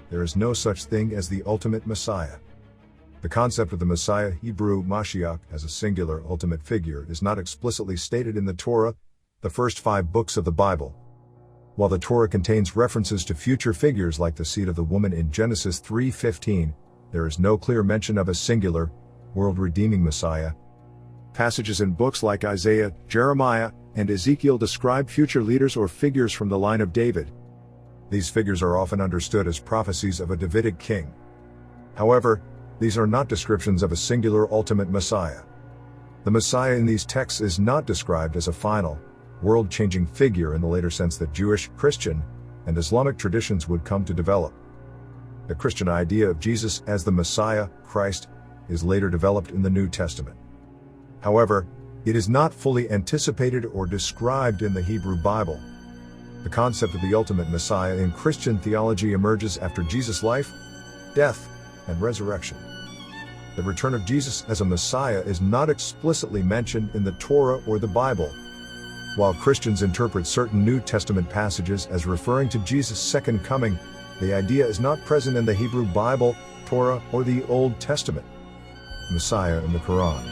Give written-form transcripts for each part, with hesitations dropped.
there is no such thing as the ultimate Messiah. The concept of the Messiah, Hebrew Mashiach, as a singular ultimate figure is not explicitly stated in the Torah, the first 5 books of the Bible. While the Torah contains references to future figures like the seed of the woman in Genesis 3:15, there is no clear mention of a singular, world-redeeming Messiah. Passages in books like Isaiah, Jeremiah, and Ezekiel describe future leaders or figures from the line of David. These figures are often understood as prophecies of a Davidic king. However, these are not descriptions of a singular ultimate Messiah. The Messiah in these texts is not described as a final, world-changing figure in the later sense that Jewish, Christian, and Islamic traditions would come to develop. The Christian idea of Jesus as the Messiah, Christ, is later developed in the New Testament. However, it is not fully anticipated or described in the Hebrew Bible. The concept of the ultimate Messiah in Christian theology emerges after Jesus' life, death, and resurrection. The return of Jesus as a Messiah is not explicitly mentioned in the Torah or the Bible. While Christians interpret certain New Testament passages as referring to Jesus' second coming, the idea is not present in the Hebrew Bible, Torah, or the Old Testament. Messiah in the Quran.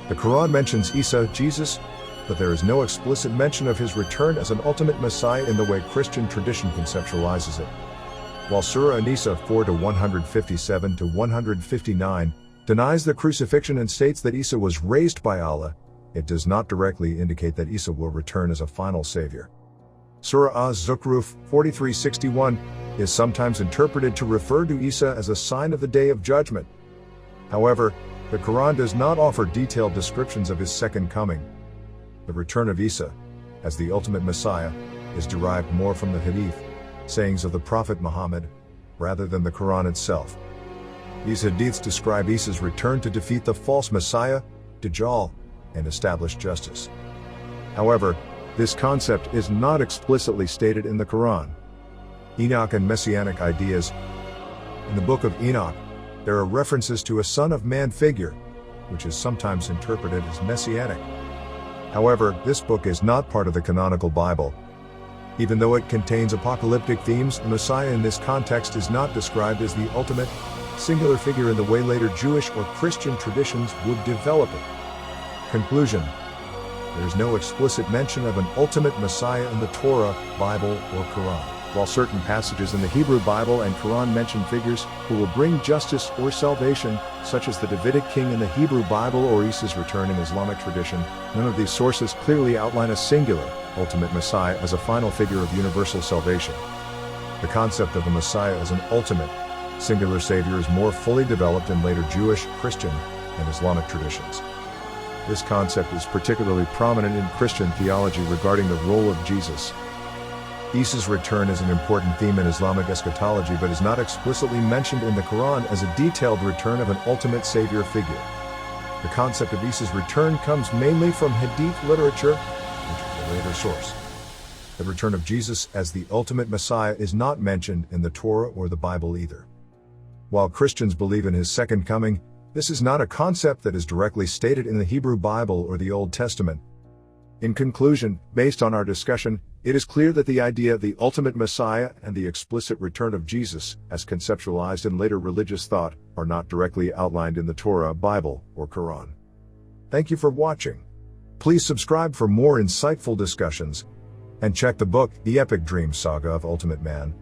The Quran mentions Isa, Jesus, but there is no explicit mention of his return as an ultimate Messiah in the way Christian tradition conceptualizes it. While Surah An-Nisa 4-157-159 denies the crucifixion and states that Isa was raised by Allah, it does not directly indicate that Isa will return as a final savior. Surah Az-Zukhruf 43:61 is sometimes interpreted to refer to Isa as a sign of the Day of Judgment. However, the Quran does not offer detailed descriptions of his second coming. The return of Isa, as the ultimate Messiah, is derived more from the Hadith, sayings of the Prophet Muhammad, rather than the Quran itself. These Hadiths describe Isa's return to defeat the false Messiah, Dajjal, and establish justice. However, this concept is not explicitly stated in the Quran. Enoch and Messianic ideas. In the book of Enoch, there are references to a Son of Man figure, which is sometimes interpreted as Messianic. However, this book is not part of the canonical Bible. Even though it contains apocalyptic themes, the Messiah in this context is not described as the ultimate, singular figure in the way later Jewish or Christian traditions would develop it. Conclusion: there is no explicit mention of an ultimate Messiah in the Torah, Bible, or Quran. While certain passages in the Hebrew Bible and Quran mention figures who will bring justice or salvation, such as the Davidic king in the Hebrew Bible or Isa's return in Islamic tradition, none of these sources clearly outline a singular, ultimate Messiah as a final figure of universal salvation. The concept of a Messiah as an ultimate, singular savior is more fully developed in later Jewish, Christian, and Islamic traditions. This concept is particularly prominent in Christian theology regarding the role of Jesus. Isa's return is an important theme in Islamic eschatology but is not explicitly mentioned in the Quran as a detailed return of an ultimate savior figure. The concept of Isa's return comes mainly from Hadith literature, which is a later source. The return of Jesus as the ultimate Messiah is not mentioned in the Torah or the Bible either. While Christians believe in his second coming, this is not a concept that is directly stated in the Hebrew Bible or the Old Testament. In conclusion, based on our discussion, it is clear that the idea of the ultimate Messiah and the explicit return of Jesus, as conceptualized in later religious thought, are not directly outlined in the Torah, Bible, or Quran. Thank you for watching. Please subscribe for more insightful discussions, and check the book, The Epic Dream Saga of Ultimate Man,